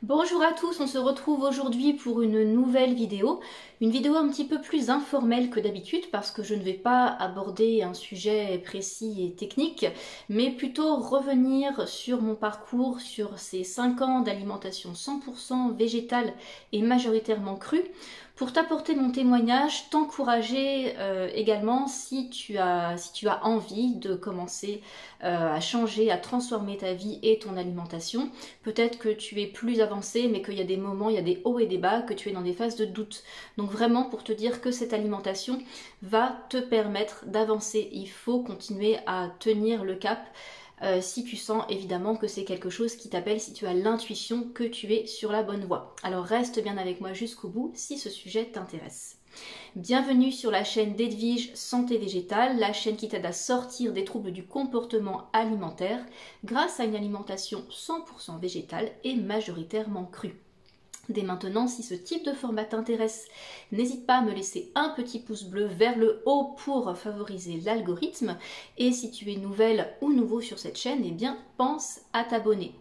Bonjour à tous, on se retrouve aujourd'hui pour une nouvelle vidéo. Une vidéo un petit peu plus informelle que d'habitude parce que je ne vais pas aborder un sujet précis et technique, mais plutôt revenir sur mon parcours, sur ces 5 ans d'alimentation 100% végétale et majoritairement crue, pour t'apporter mon témoignage, t'encourager également si tu as envie de commencer à changer, à transformer ta vie et ton alimentation. Peut-être que tu es plus avancé, mais qu'il y a des moments, il y a des hauts et des bas, que tu es dans des phases de doute. Donc vraiment pour te dire que cette alimentation va te permettre d'avancer. Il faut continuer à tenir le cap. Si tu sens évidemment que c'est quelque chose qui t'appelle, si tu as l'intuition que tu es sur la bonne voie. Alors reste bien avec moi jusqu'au bout si ce sujet t'intéresse. Bienvenue sur la chaîne d'Edwige Santé Végétale, la chaîne qui t'aide à sortir des troubles du comportement alimentaire grâce à une alimentation 100% végétale et majoritairement crue. Dès maintenant, si ce type de format t'intéresse, n'hésite pas à me laisser un petit pouce bleu vers le haut pour favoriser l'algorithme. Et si tu es nouvelle ou nouveau sur cette chaîne, eh bien pense à t'abonner.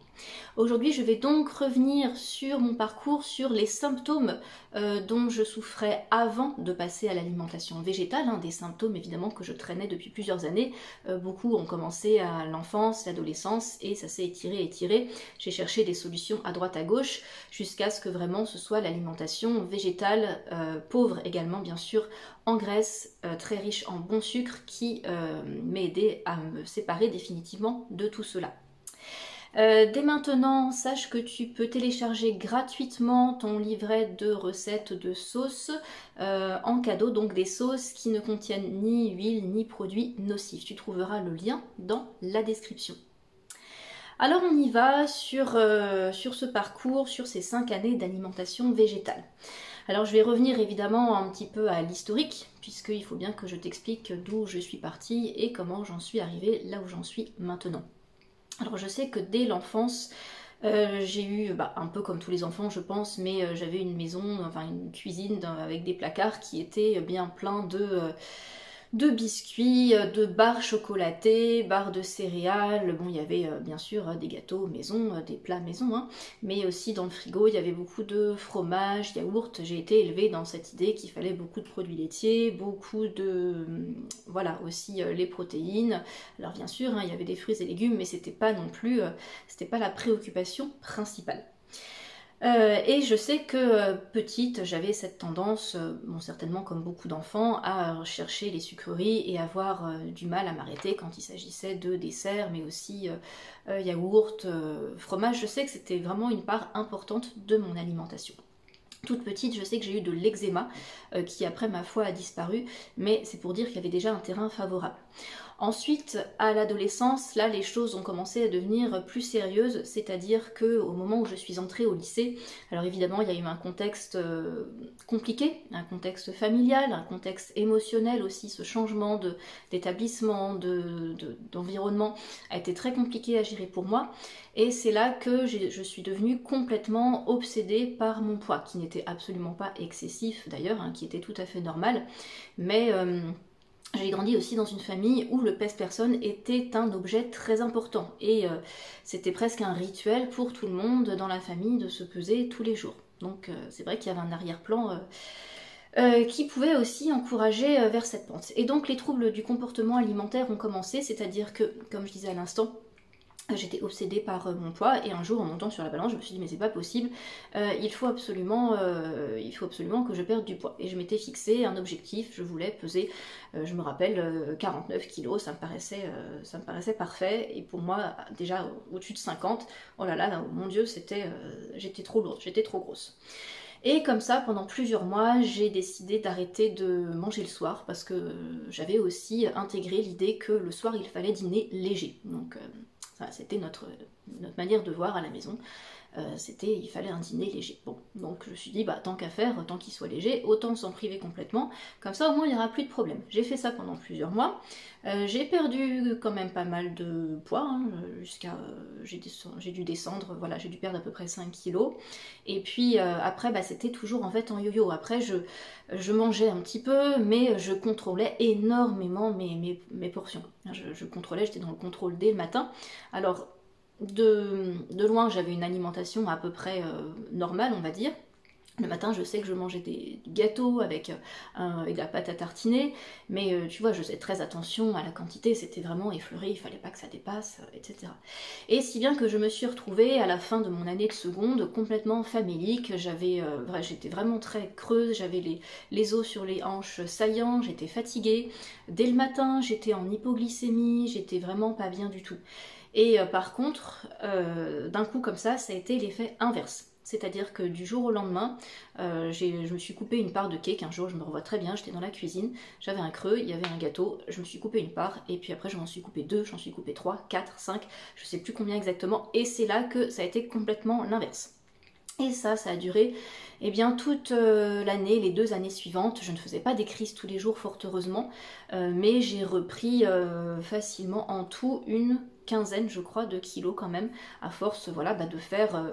Aujourd'hui, je vais donc revenir sur mon parcours, sur les symptômes dont je souffrais avant de passer à l'alimentation végétale, des symptômes évidemment que je traînais depuis plusieurs années. Beaucoup ont commencé à l'enfance, l'adolescence et ça s'est étiré. J'ai cherché des solutions à droite à gauche jusqu'à ce que vraiment ce soit l'alimentation végétale, pauvre également bien sûr en graisse, très riche en bon sucre qui m'a aidé à me séparer définitivement de tout cela. Dès maintenant, sache que tu peux télécharger gratuitement ton livret de recettes de sauces en cadeau, donc des sauces qui ne contiennent ni huile ni produits nocifs. Tu trouveras le lien dans la description. Alors on y va sur ce parcours, sur ces 5 années d'alimentation végétale. Alors je vais revenir évidemment un petit peu à l'historique, puisqu'il faut bien que je t'explique d'où je suis partie et comment j'en suis arrivée là où j'en suis maintenant. Alors je sais que dès l'enfance, j'ai eu, un peu comme tous les enfants je pense, mais j'avais une maison, enfin une cuisine avec des placards qui étaient bien pleins de biscuits, de barres chocolatées, barres de céréales. Bon, il y avait bien sûr des gâteaux maison, des plats maison, mais aussi dans le frigo, il y avait beaucoup de fromage, yaourt. J'ai été élevée dans cette idée qu'il fallait beaucoup de produits laitiers, beaucoup de... voilà, aussi les protéines. Alors bien sûr, il y avait des fruits et légumes, mais c'était pas non plus... c'était pas la préoccupation principale. Et je sais que petite, j'avais cette tendance, bon, certainement comme beaucoup d'enfants, à chercher les sucreries et avoir du mal à m'arrêter quand il s'agissait de desserts, mais aussi yaourt, fromage. Je sais que c'était vraiment une part importante de mon alimentation. Toute petite, je sais que j'ai eu de l'eczéma qui après ma foi a disparu, mais c'est pour dire qu'il y avait déjà un terrain favorable. Ensuite, à l'adolescence, là, les choses ont commencé à devenir plus sérieuses, c'est-à-dire qu'au moment où je suis entrée au lycée, alors évidemment, il y a eu un contexte compliqué, un contexte familial, un contexte émotionnel aussi, ce changement d'établissement, d'environnement a été très compliqué à gérer pour moi, et c'est là que je suis devenue complètement obsédée par mon poids, qui n'était absolument pas excessif d'ailleurs, qui était tout à fait normal, mais... j'ai grandi aussi dans une famille où le pèse-personne était un objet très important et c'était presque un rituel pour tout le monde dans la famille de se peser tous les jours. Donc c'est vrai qu'il y avait un arrière-plan qui pouvait aussi encourager vers cette pente. Et donc les troubles du comportement alimentaire ont commencé, c'est-à-dire que, comme je disais à l'instant, j'étais obsédée par mon poids et un jour en montant sur la balance je me suis dit mais c'est pas possible, il faut absolument que je perde du poids. Et je m'étais fixé un objectif, je voulais peser, je me rappelle 49 kilos, ça me paraissait parfait. Et pour moi déjà au-dessus de 50, oh là là, mon dieu, j'étais trop lourde, j'étais trop grosse. Et comme ça, pendant plusieurs mois, j'ai décidé d'arrêter de manger le soir parce que j'avais aussi intégré l'idée que le soir il fallait dîner léger. Donc c'était notre manière de voir à la maison, il fallait un dîner léger. Bon, donc je me suis dit, tant qu'à faire, tant qu'il soit léger, autant s'en priver complètement, comme ça au moins il n'y aura plus de problème. J'ai fait ça pendant plusieurs mois, j'ai perdu quand même pas mal de poids, j'ai dû descendre, voilà, j'ai dû perdre à peu près 5 kilos, et puis après c'était toujours en fait en yo-yo. Après je mangeais un petit peu, mais je contrôlais énormément mes portions. Je contrôlais, j'étais dans le contrôle dès le matin. Alors de loin, j'avais une alimentation à peu près normale, on va dire. Le matin, je sais que je mangeais des gâteaux avec de la pâte à tartiner, mais tu vois, je faisais très attention à la quantité, c'était vraiment effleuré, il fallait pas que ça dépasse, etc. Et si bien que je me suis retrouvée à la fin de mon année de seconde complètement famélique, j'étais vraiment très creuse, j'avais les os sur les hanches saillants, j'étais fatiguée. Dès le matin, j'étais en hypoglycémie, j'étais vraiment pas bien du tout. Et par contre, d'un coup comme ça a été l'effet inverse. C'est-à-dire que du jour au lendemain, je me suis coupé une part de cake. Un jour, je me revois très bien, j'étais dans la cuisine, j'avais un creux, il y avait un gâteau, je me suis coupé une part, et puis après, j'en suis coupé 2, j'en suis coupé 3, 4, 5, je sais plus combien exactement, et c'est là que ça a été complètement l'inverse. Et ça a duré toute l'année, les 2 années suivantes. Je ne faisais pas des crises tous les jours, fort heureusement, mais j'ai repris facilement en tout une quinzaine, je crois, de kilos quand même, à force voilà, de faire...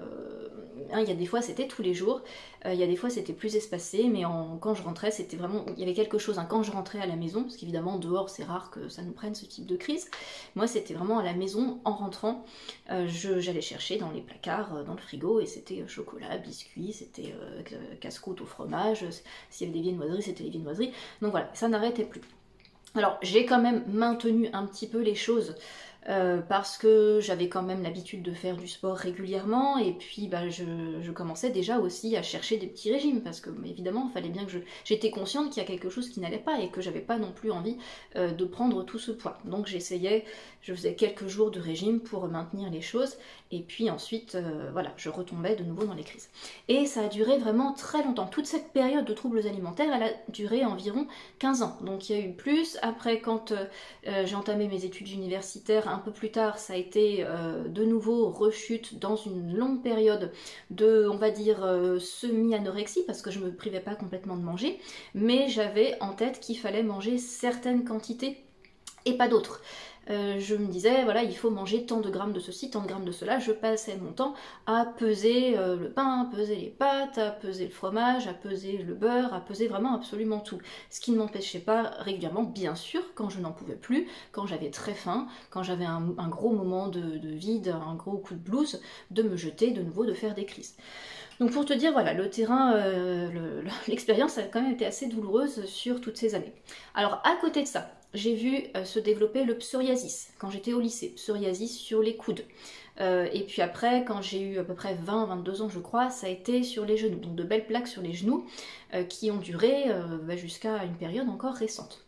il y a des fois c'était tous les jours, il y a des fois c'était plus espacé, mais quand je rentrais c'était vraiment... Il y avait quelque chose, quand je rentrais à la maison, parce qu'évidemment dehors c'est rare que ça nous prenne ce type de crise, moi c'était vraiment à la maison, en rentrant, j'allais chercher dans les placards, dans le frigo, et c'était chocolat, biscuits, c'était casse-croûte au fromage, s'il y avait des viennoiseries, c'était les viennoiseries, donc voilà, ça n'arrêtait plus. Alors j'ai quand même maintenu un petit peu les choses, parce que j'avais quand même l'habitude de faire du sport régulièrement, et puis je commençais déjà aussi à chercher des petits régimes, parce que évidemment il fallait bien que j'étais consciente qu'il y a quelque chose qui n'allait pas, et que j'avais pas non plus envie de prendre tout ce poids. Donc je faisais quelques jours de régime pour maintenir les choses, et puis ensuite voilà, je retombais de nouveau dans les crises. Et ça a duré vraiment très longtemps. Toute cette période de troubles alimentaires, elle a duré environ 15 ans. Donc il y a eu plus. Après, quand j'ai entamé mes études universitaires, un peu plus tard, ça a été de nouveau rechute dans une longue période de, on va dire, semi-anorexie, parce que je me privais pas complètement de manger, mais j'avais en tête qu'il fallait manger certaines quantités et pas d'autres. Je me disais, voilà, il faut manger tant de grammes de ceci, tant de grammes de cela. Je passais mon temps à peser le pain, à peser les pâtes, à peser le fromage, à peser le beurre, à peser vraiment absolument tout. Ce qui ne m'empêchait pas régulièrement, bien sûr, quand je n'en pouvais plus, quand j'avais très faim, quand j'avais un gros moment de vide, un gros coup de blues, de me jeter de nouveau, de faire des crises. Donc pour te dire, voilà, le terrain, l'expérience a quand même été assez douloureuse sur toutes ces années. Alors à côté de ça, j'ai vu se développer le psoriasis quand j'étais au lycée, psoriasis sur les coudes. Et puis après, quand j'ai eu à peu près 20-22 ans je crois, ça a été sur les genoux, donc de belles plaques sur les genoux qui ont duré jusqu'à une période encore récente.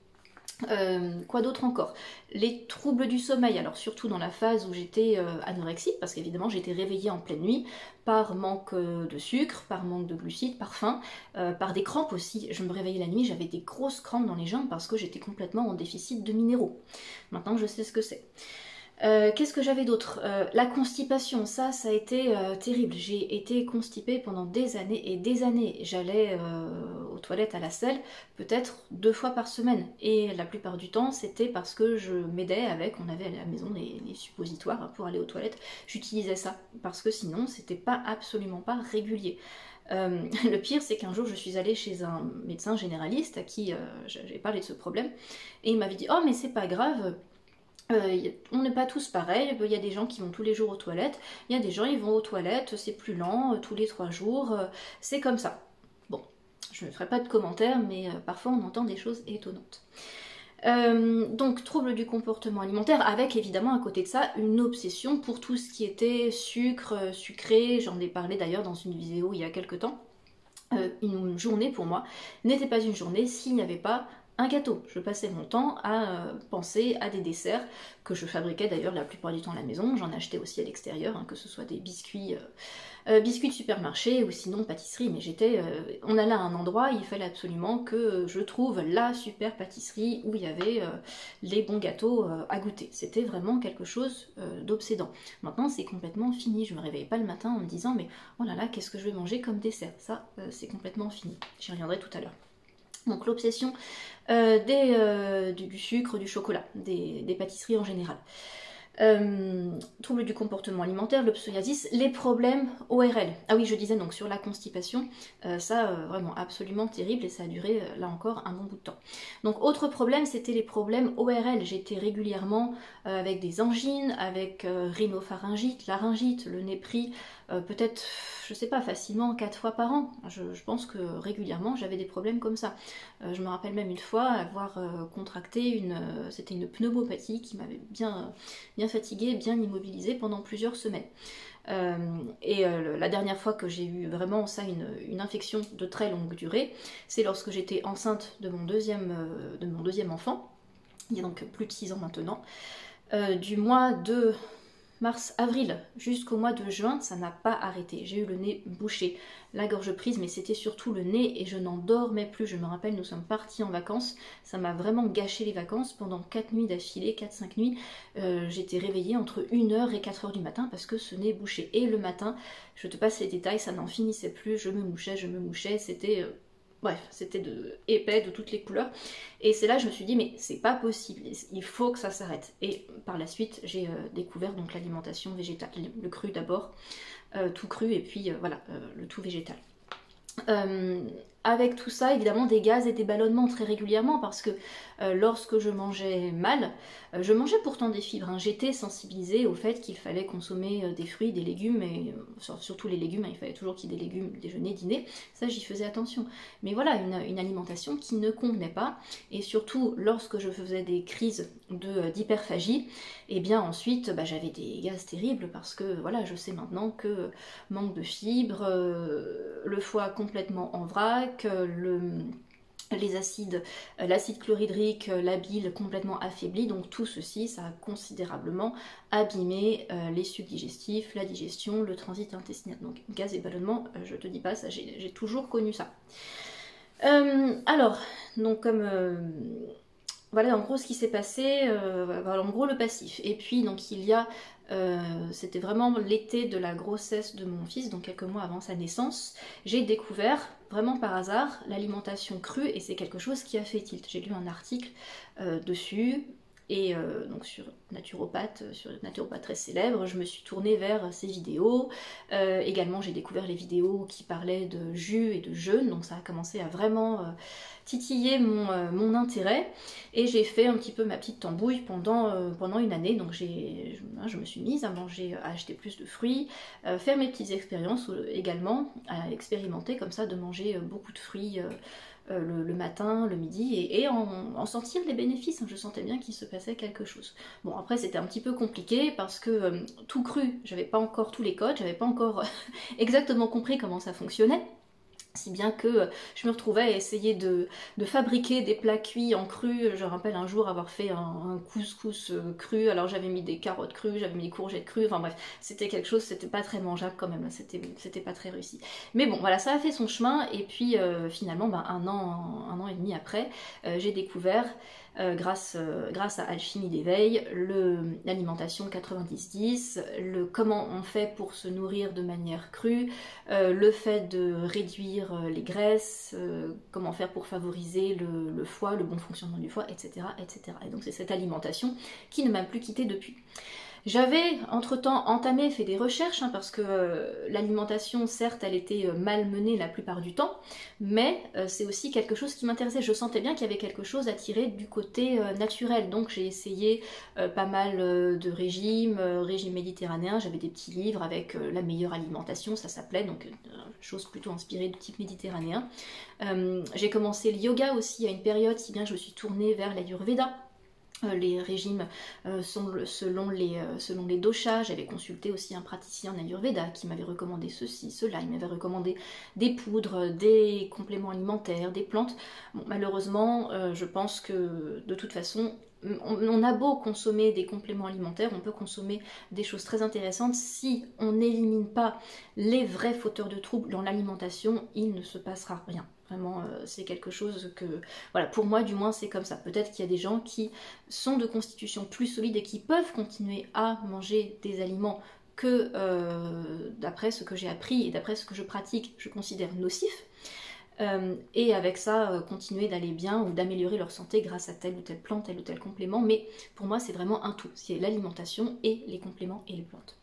Quoi d'autre encore? Les troubles du sommeil, alors surtout dans la phase où j'étais anorexique, parce qu'évidemment j'étais réveillée en pleine nuit par manque de sucre, par manque de glucides, par faim, par des crampes aussi. Je me réveillais la nuit, j'avais des grosses crampes dans les jambes parce que j'étais complètement en déficit de minéraux. Maintenant je sais ce que c'est. Qu'est-ce que j'avais d'autre? La constipation, ça a été terrible. J'ai été constipée pendant des années et des années. J'allais aux toilettes à la selle peut-être 2 fois par semaine. Et la plupart du temps, c'était parce que je m'aidais on avait à la maison les suppositoires pour aller aux toilettes. J'utilisais ça parce que sinon, c'était absolument pas régulier. Le pire, c'est qu'un jour, je suis allée chez un médecin généraliste à qui j'ai parlé de ce problème. Et il m'avait dit « Oh, mais c'est pas grave !» on n'est pas tous pareils, il y a des gens qui vont tous les jours aux toilettes, il y a des gens qui vont aux toilettes, c'est plus lent, tous les 3 jours, c'est comme ça. Bon, je ne ferai pas de commentaires, mais parfois on entend des choses étonnantes. Donc trouble du comportement alimentaire, avec évidemment à côté de ça une obsession pour tout ce qui était sucre, sucré, j'en ai parlé d'ailleurs dans une vidéo il y a quelques temps. Une journée pour moi n'était pas une journée s'il n'y avait pas un gâteau. Je passais mon temps à penser à des desserts que je fabriquais d'ailleurs la plupart du temps à la maison. J'en achetais aussi à l'extérieur, que ce soit des biscuits de supermarché ou sinon pâtisserie. Mais on allait à un endroit, il fallait absolument que je trouve la super pâtisserie où il y avait les bons gâteaux à goûter. C'était vraiment quelque chose d'obsédant. Maintenant c'est complètement fini. Je me réveillais pas le matin en me disant mais oh là là, qu'est-ce que je vais manger comme dessert? Ça c'est complètement fini. J'y reviendrai tout à l'heure. Donc l'obsession du sucre, du chocolat, des pâtisseries en général. Troubles du comportement alimentaire, le psoriasis, les problèmes ORL. Ah oui, je disais donc sur la constipation, ça vraiment absolument terrible et ça a duré là encore un bon bout de temps. Donc autre problème, c'était les problèmes ORL. J'étais régulièrement avec des angines, avec rhinopharyngite, laryngite, le nez pris, peut-être, je sais pas, facilement 4 fois par an. Je pense que régulièrement j'avais des problèmes comme ça. Je me rappelle même une fois avoir contracté c'était une pneumopathie qui m'avait bien fatiguée, bien immobilisée pendant plusieurs semaines. La dernière fois que j'ai eu vraiment ça, une infection de très longue durée, c'est lorsque j'étais enceinte de mon deuxième enfant, il y a donc plus de 6 ans maintenant. Du mois de mars-avril jusqu'au mois de juin, ça n'a pas arrêté. J'ai eu le nez bouché, la gorge prise, mais c'était surtout le nez et je n'en dormais plus. Je me rappelle, nous sommes partis en vacances, ça m'a vraiment gâché les vacances. Pendant 4 nuits d'affilée, 4-5 nuits, j'étais réveillée entre 1h et 4h du matin parce que ce nez bouché. Et le matin, je te passe les détails, ça n'en finissait plus, je me mouchais, c'était... Bref, c'était épais de toutes les couleurs. Et c'est là que je me suis dit, mais c'est pas possible, il faut que ça s'arrête. Et par la suite, j'ai découvert donc l'alimentation végétale, le cru d'abord, tout cru, et puis voilà, le tout végétal. Avec tout ça, évidemment, des gaz et des ballonnements très régulièrement parce que lorsque je mangeais mal, je mangeais pourtant des fibres, hein. J'étais sensibilisée au fait qu'il fallait consommer des fruits, des légumes, et surtout les légumes, hein, il fallait toujours qu'il y ait des légumes, déjeuner, dîner, ça j'y faisais attention. Mais voilà, une alimentation qui ne convenait pas, et surtout lorsque je faisais des crises d'hyperphagie, et bien ensuite j'avais des gaz terribles parce que voilà, je sais maintenant que manque de fibres, le foie complètement en vrac, les acides, l'acide chlorhydrique, la bile complètement affaiblie, donc tout ceci, ça a considérablement abîmé les sucs digestifs, la digestion, le transit intestinal. Donc gaz et ballonnement, je te dis pas, ça j'ai toujours connu ça. Alors, donc comme... voilà en gros ce qui s'est passé, voilà, en gros le passif. Et puis donc il y a, c'était vraiment l'été de la grossesse de mon fils, donc quelques mois avant sa naissance, j'ai découvert vraiment par hasard l'alimentation crue et c'est quelque chose qui a fait tilt. J'ai lu un article dessus et donc sur une naturopathe très célèbre, je me suis tournée vers ses vidéos. Également j'ai découvert les vidéos qui parlaient de jus et de jeûne, donc ça a commencé à vraiment titiller mon intérêt et j'ai fait un petit peu ma petite tambouille pendant une année. Donc je me suis mise à acheter plus de fruits, faire mes petites expériences également, à expérimenter comme ça de manger beaucoup de fruits le matin, le midi, et en sentir les bénéfices. Je sentais bien qu'il se passait quelque chose. Bon, après c'était un petit peu compliqué parce que tout cru, j'avais pas encore tous les codes, j'avais pas encore exactement compris comment ça fonctionnait. Si bien que je me retrouvais à essayer de fabriquer des plats cuits en cru. Je rappelle un jour avoir fait un couscous cru, alors j'avais mis des carottes crues, j'avais mis des courgettes crues, enfin bref, c'était quelque chose, c'était pas très mangeable quand même, c'était pas très réussi. Mais bon, voilà, ça a fait son chemin, et puis finalement, un an et demi après, j'ai découvert, grâce à Alchimie d'éveil, l'alimentation 90-10, comment on fait pour se nourrir de manière crue, le fait de réduire les graisses, comment faire pour favoriser le foie, le bon fonctionnement du foie, etc. etc. Et donc c'est cette alimentation qui ne m'a plus quittée depuis. J'avais entre-temps entamé, fait des recherches, hein, parce que l'alimentation, certes, elle était mal menée la plupart du temps, mais c'est aussi quelque chose qui m'intéressait. Je sentais bien qu'il y avait quelque chose à tirer du côté naturel, donc j'ai essayé pas mal de régimes, régime méditerranéen. J'avais des petits livres avec la meilleure alimentation, ça s'appelait, donc chose plutôt inspirée du type méditerranéen. J'ai commencé le yoga aussi à une période, si bien je me suis tournée vers l'Ayurveda. Les régimes selon les doshas. J'avais consulté aussi un praticien en Ayurveda qui m'avait recommandé ceci, cela. Il m'avait recommandé des poudres, des compléments alimentaires, des plantes. Bon, malheureusement, je pense que de toute façon, on a beau consommer des compléments alimentaires, on peut consommer des choses très intéressantes. Si on n'élimine pas les vrais fauteurs de troubles dans l'alimentation, il ne se passera rien. Vraiment, c'est quelque chose que... Voilà, pour moi, du moins, c'est comme ça. Peut-être qu'il y a des gens qui sont de constitution plus solide et qui peuvent continuer à manger des aliments que, d'après ce que j'ai appris et d'après ce que je pratique, je considère nocifs. et avec ça continuer d'aller bien ou d'améliorer leur santé grâce à telle ou telle plante, tel ou tel complément. Mais pour moi c'est vraiment un tout, c'est l'alimentation et les compléments et les plantes.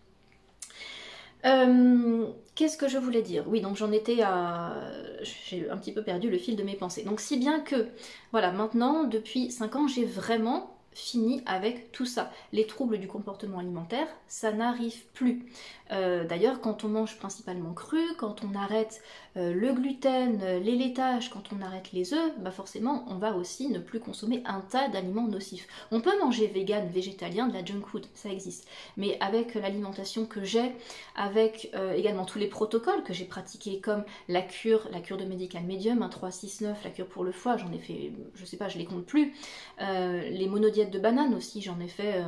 Qu'est-ce que je voulais dire? Oui, donc j'en étais à... J'ai un petit peu perdu le fil de mes pensées. Donc si bien que, voilà, maintenant, depuis 5 ans, j'ai vraiment fini avec tout ça. Les troubles du comportement alimentaire, ça n'arrive plus. D'ailleurs, quand on mange principalement cru, quand on arrête le gluten, les laitages, quand on arrête les œufs, bah forcément, on va aussi ne plus consommer un tas d'aliments nocifs. On peut manger vegan, végétalien, de la junk food, ça existe. Mais avec l'alimentation que j'ai, avec également tous les protocoles que j'ai pratiqués, comme la cure de Medical Medium, un 3-6-9, la cure pour le foie, j'en ai fait, je sais pas, je les compte plus. Les monodiètes de bananes aussi, j'en ai fait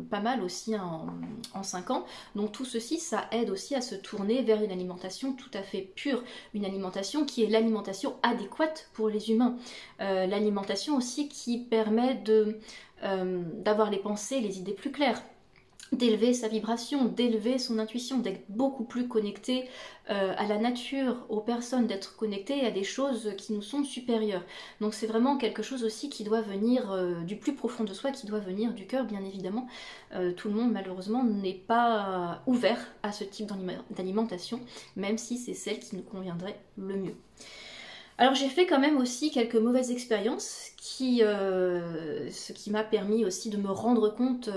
pas mal aussi en 5 ans. Donc tout ceci, ça aide aussi à se tourner vers une alimentation tout à fait pure, une alimentation qui est l'alimentation adéquate pour les humains. L'alimentation aussi qui permet d'avoir les pensées, les idées plus claires, d'élever sa vibration, d'élever son intuition, d'être beaucoup plus connecté à la nature, aux personnes, d'être connecté à des choses qui nous sont supérieures. Donc c'est vraiment quelque chose aussi qui doit venir du plus profond de soi, qui doit venir du cœur, bien évidemment. Tout le monde malheureusement n'est pas ouvert à ce type d'alimentation, même si c'est celle qui nous conviendrait le mieux. Alors j'ai fait quand même aussi quelques mauvaises expériences ce qui m'a permis aussi de me rendre compte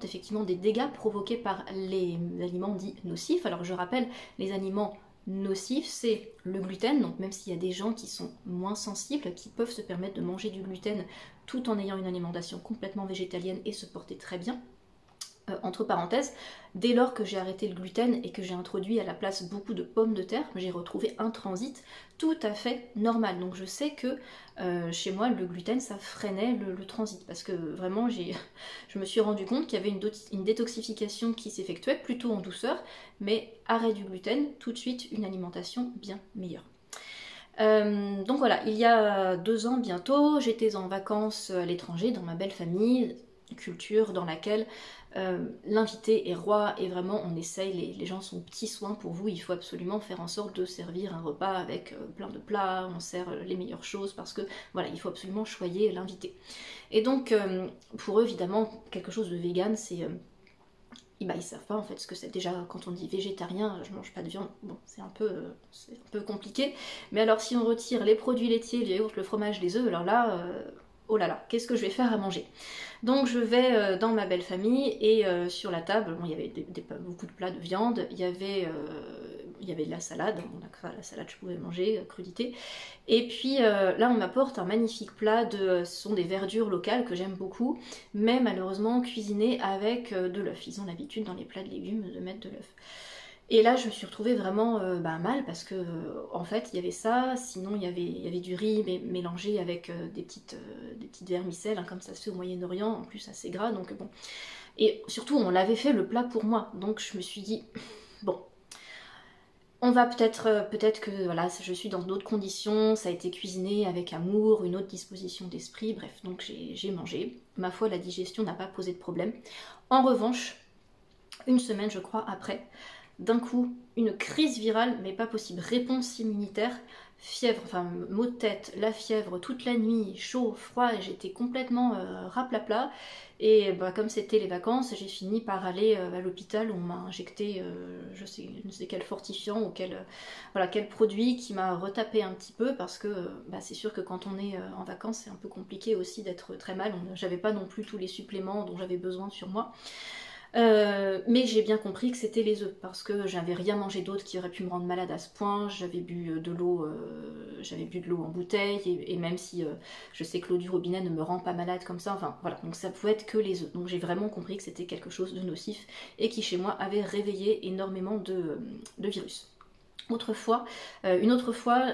effectivement des dégâts provoqués par les aliments dits nocifs. Alors je rappelle, les aliments nocifs, c'est le gluten, donc même s'il y a des gens qui sont moins sensibles, qui peuvent se permettre de manger du gluten tout en ayant une alimentation complètement végétalienne et se porter très bien. Entre parenthèses, dès lors que j'ai arrêté le gluten et que j'ai introduit à la place beaucoup de pommes de terre, j'ai retrouvé un transit tout à fait normal. Donc je sais que chez moi, le gluten, ça freinait le transit. Parce que vraiment, je me suis rendu compte qu'il y avait une détoxification qui s'effectuait plutôt en douceur. Mais arrêt du gluten, tout de suite, une alimentation bien meilleure. Donc voilà, il y a 2 ans bientôt, j'étais en vacances à l'étranger dans ma belle famille, culture dans laquelle l'invité est roi et vraiment on essaye, les gens sont aux petits soins pour vous, il faut absolument faire en sorte de servir un repas avec plein de plats, on sert les meilleures choses parce que voilà, il faut absolument choyer l'invité. Et donc pour eux évidemment quelque chose de vegan c'est... Ils savent pas en fait ce que c'est. Déjà quand on dit végétarien, je mange pas de viande, bon c'est un peu compliqué. Mais alors si on retire les produits laitiers, les yaourts, le fromage, les œufs, alors là... oh là là, qu'est-ce que je vais faire à manger? Donc je vais dans ma belle famille et sur la table, bon, il y avait beaucoup de plats de viande, il y avait de la salade, la salade je pouvais manger, crudité. Et puis là on m'apporte un magnifique plat, ce sont des verdures locales que j'aime beaucoup, mais malheureusement cuisinées avec de l'œuf. Ils ont l'habitude dans les plats de légumes de mettre de l'œuf. Et là je me suis retrouvée vraiment mal parce que en fait il y avait ça, sinon il y avait du riz mélangé avec des petites vermicelles, hein, comme ça se fait au Moyen-Orient, en plus assez gras, donc bon. Et surtout on l'avait fait le plat pour moi, donc je me suis dit, bon, on va peut-être que voilà, je suis dans d'autres conditions, ça a été cuisiné avec amour, une autre disposition d'esprit, bref, donc j'ai mangé. Ma foi, la digestion n'a pas posé de problème. En revanche, une semaine je crois après, d'un coup, une crise virale, mais pas possible, réponse immunitaire, fièvre, enfin maux de tête, la fièvre toute la nuit, chaud, froid, j'étais complètement raplapla. Et comme c'était les vacances, j'ai fini par aller à l'hôpital où on m'a injecté je ne sais quel fortifiant ou quel produit qui m'a retapé un petit peu parce que c'est sûr que quand on est en vacances, c'est un peu compliqué aussi d'être très mal. J'avais pas non plus tous les suppléments dont j'avais besoin sur moi. Mais j'ai bien compris que c'était les œufs parce que j'avais rien mangé d'autre qui aurait pu me rendre malade à ce point. J'avais bu de l'eau en bouteille et même si je sais que l'eau du robinet ne me rend pas malade comme ça, enfin voilà, donc ça pouvait être que les œufs. Donc j'ai vraiment compris que c'était quelque chose de nocif et qui chez moi avait réveillé énormément de virus. Une autre fois,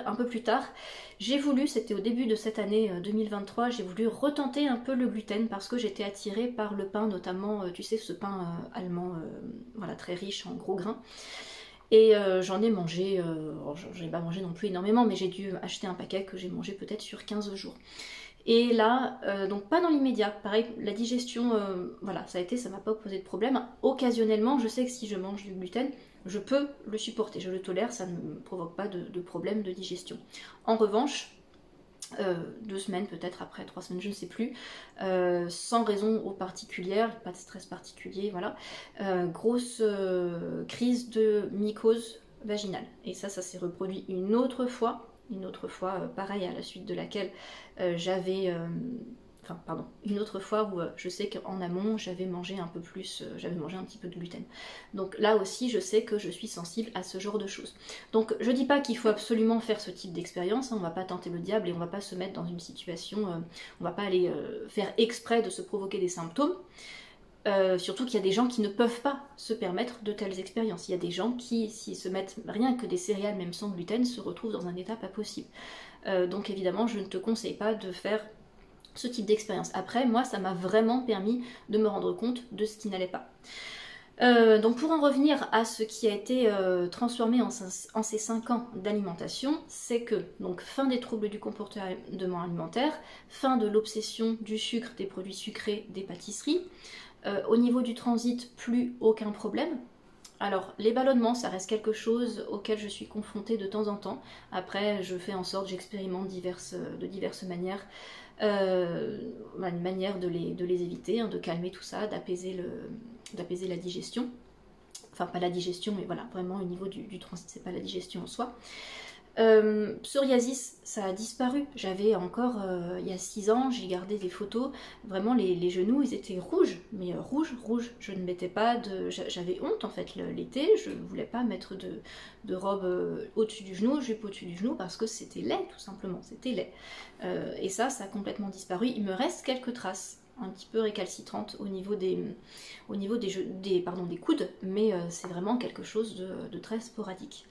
un peu plus tard, j'ai voulu, c'était au début de cette année 2023, j'ai voulu retenter un peu le gluten parce que j'étais attirée par le pain, notamment, tu sais, ce pain allemand, voilà, très riche en gros grains. Et j'en ai mangé, j'en ai pas mangé non plus énormément, mais j'ai dû acheter un paquet que j'ai mangé peut-être sur 15 jours. Et là, donc pas dans l'immédiat, pareil, la digestion, voilà, ça m'a pas posé de problème. Occasionnellement, je sais que si je mange du gluten, je peux le supporter, je le tolère, ça ne me provoque pas de problème de digestion. En revanche, 2 semaines peut-être après, 3 semaines, je ne sais plus, sans raison particulière, pas de stress particulier, voilà, grosse crise de mycose vaginale. Et ça s'est reproduit une autre fois, pareil, à la suite de laquelle j'avais... Enfin, pardon, une autre fois où je sais qu'en amont, j'avais mangé un peu plus, j'avais mangé un petit peu de gluten. Donc là aussi, je sais que je suis sensible à ce genre de choses. Donc je dis pas qu'il faut absolument faire ce type d'expérience, hein, on va pas tenter le diable et on va pas se mettre dans une situation, on va pas aller faire exprès de se provoquer des symptômes. Surtout qu'il y a des gens qui ne peuvent pas se permettre de telles expériences. Il y a des gens qui, s'ils se mettent rien que des céréales, même sans gluten, se retrouvent dans un état pas possible. Donc évidemment, je ne te conseille pas de faire ce type d'expérience. Après, moi, ça m'a vraiment permis de me rendre compte de ce qui n'allait pas. Donc pour en revenir à ce qui a été transformé en ces 5 ans d'alimentation, c'est que donc fin des troubles du comportement alimentaire, fin de l'obsession du sucre, des produits sucrés, des pâtisseries, au niveau du transit, plus aucun problème. Alors, les ballonnements, ça reste quelque chose auquel je suis confrontée de temps en temps. Après, je fais en sorte, j'expérimente de diverses manières. Une manière de les éviter, hein, de calmer tout ça, d'apaiser la digestion. Enfin, pas la digestion, mais voilà, vraiment au niveau du transit, c'est pas la digestion en soi. Psoriasis, ça a disparu. J'avais encore, il y a 6 ans, j'ai gardé des photos. Vraiment, les genoux, ils étaient rouges. Mais rouges. Je ne mettais pas de... J'avais honte, en fait, l'été. Je ne voulais pas mettre de robe au-dessus du genou, jupe au-dessus du genou, parce que c'était laid, tout simplement. C'était laid. Et ça a complètement disparu. Il me reste quelques traces un petit peu récalcitrantes au niveau des coudes. Mais c'est vraiment quelque chose de très sporadique.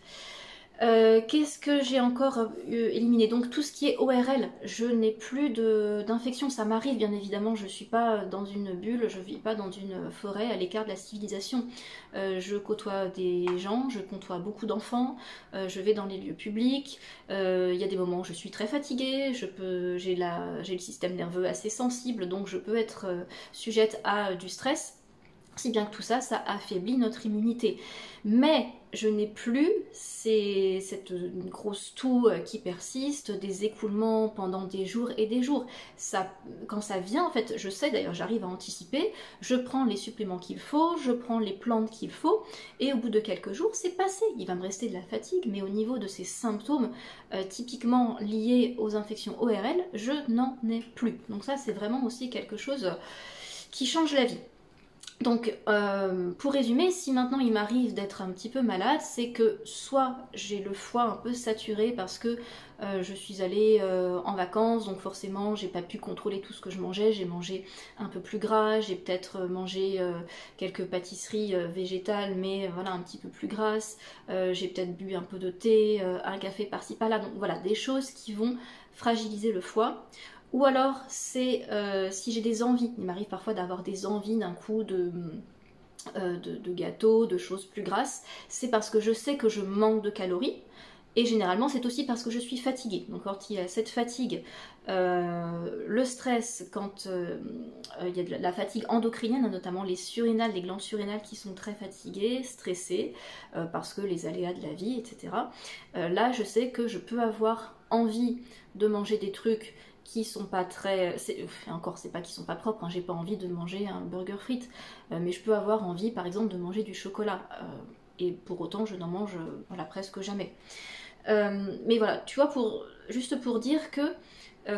Qu'est-ce que j'ai encore éliminé? Donc tout ce qui est ORL, je n'ai plus d'infection, ça m'arrive bien évidemment, je ne suis pas dans une bulle, je ne vis pas dans une forêt à l'écart de la civilisation. Je côtoie des gens, je côtoie beaucoup d'enfants, je vais dans les lieux publics, il y a des moments où je suis très fatiguée, j'ai le système nerveux assez sensible, donc je peux être sujette à du stress. Si bien que tout ça, ça affaiblit notre immunité. Mais je n'ai plus cette grosse toux qui persiste, des écoulements pendant des jours et des jours. Quand ça vient, en fait, je sais, d'ailleurs j'arrive à anticiper, je prends les suppléments qu'il faut, je prends les plantes qu'il faut, et au bout de quelques jours, c'est passé. Il va me rester de la fatigue, mais au niveau de ces symptômes typiquement liés aux infections ORL, je n'en ai plus. Donc ça, c'est vraiment aussi quelque chose qui change la vie. Donc, pour résumer, si maintenant il m'arrive d'être un petit peu malade, c'est que soit j'ai le foie un peu saturé parce que je suis allée en vacances, donc forcément j'ai pas pu contrôler tout ce que je mangeais, j'ai mangé un peu plus gras, j'ai peut-être mangé quelques pâtisseries végétales, mais voilà, un petit peu plus grasses, j'ai peut-être bu un peu de thé, un café par-ci par-là, donc voilà, des choses qui vont fragiliser le foie. Ou alors, c'est si j'ai des envies, il m'arrive parfois d'avoir des envies d'un coup de gâteaux, de choses plus grasses, c'est parce que je sais que je manque de calories, et généralement c'est aussi parce que je suis fatiguée. Donc quand il y a cette fatigue, le stress, quand il y a de la fatigue endocrinienne, notamment les surrénales, les glandes surrénales qui sont très fatiguées, stressées, parce que les aléas de la vie, etc. Là je sais que je peux avoir envie de manger des trucs qui sont pas très... Encore, c'est pas qu'ils sont pas propres, hein, j'ai pas envie de manger un burger frites, mais je peux avoir envie, par exemple, de manger du chocolat, et pour autant, je n'en mange voilà, presque jamais. Mais voilà, tu vois, juste pour dire que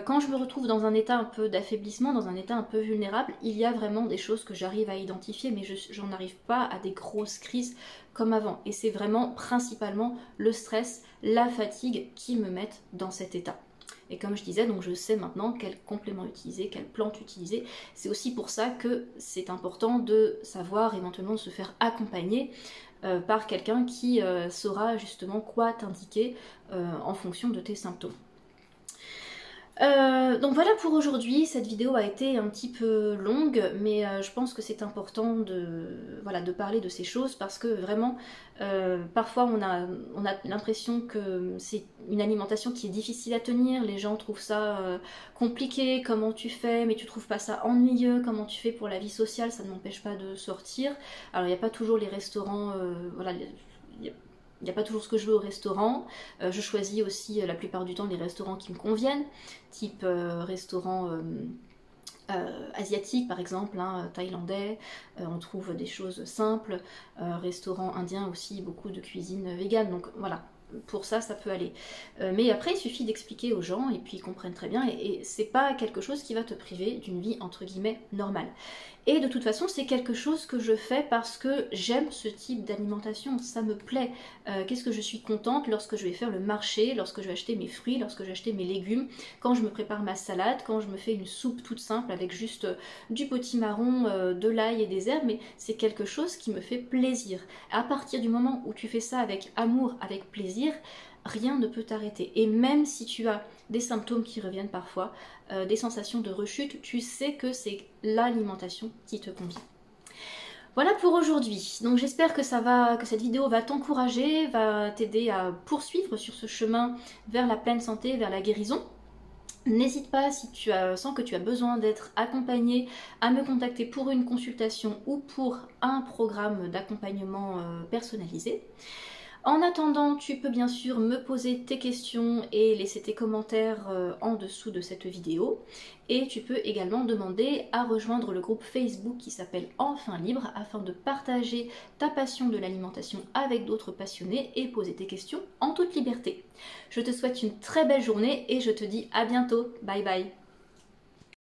quand je me retrouve dans un état un peu d'affaiblissement, dans un état un peu vulnérable, il y a vraiment des choses que j'arrive à identifier, mais j'en arrive pas à des grosses crises comme avant. Et c'est vraiment principalement le stress, la fatigue qui me mettent dans cet état. Et comme je disais, donc je sais maintenant quel complément utiliser, quelle plante utiliser. C'est aussi pour ça que c'est important de savoir éventuellement de se faire accompagner par quelqu'un qui saura justement quoi t'indiquer en fonction de tes symptômes. Donc voilà pour aujourd'hui, cette vidéo a été un petit peu longue, mais je pense que c'est important de parler de ces choses parce que vraiment, parfois on a l'impression que c'est une alimentation qui est difficile à tenir, les gens trouvent ça compliqué, comment tu fais, mais tu trouves pas ça ennuyeux, comment tu fais pour la vie sociale, ça ne m'empêche pas de sortir. Alors il n'y a pas toujours les restaurants, voilà, il n'y a pas toujours ce que je veux au restaurant. Je choisis aussi la plupart du temps les restaurants qui me conviennent, type restaurant asiatique par exemple, hein, thaïlandais, on trouve des choses simples, restaurant indien aussi, beaucoup de cuisine végane, donc voilà. Pour ça, ça peut aller. Mais après, il suffit d'expliquer aux gens et puis ils comprennent très bien. Et c'est pas quelque chose qui va te priver d'une vie entre guillemets normale. Et de toute façon, c'est quelque chose que je fais parce que j'aime ce type d'alimentation, ça me plaît. Qu'est-ce que je suis contente lorsque je vais faire le marché, lorsque je vais acheter mes fruits, lorsque je vais acheter mes légumes, quand je me prépare ma salade, quand je me fais une soupe toute simple avec juste du potimarron, de l'ail et des herbes, mais c'est quelque chose qui me fait plaisir. À partir du moment où tu fais ça avec amour, avec plaisir, rien ne peut t'arrêter. Et même si tu as des symptômes qui reviennent parfois, des sensations de rechute, tu sais que c'est l'alimentation qui te convient. Voilà pour aujourd'hui. Donc j'espère que cette vidéo va t'encourager, va t'aider à poursuivre sur ce chemin vers la pleine santé, vers la guérison. N'hésite pas, si tu sens que tu as besoin d'être accompagné, à me contacter pour une consultation ou pour un programme d'accompagnement personnalisé. En attendant, tu peux bien sûr me poser tes questions et laisser tes commentaires en dessous de cette vidéo. Et tu peux également demander à rejoindre le groupe Facebook qui s'appelle Enfin Libre afin de partager ta passion de l'alimentation avec d'autres passionnés et poser tes questions en toute liberté. Je te souhaite une très belle journée et je te dis à bientôt. Bye bye.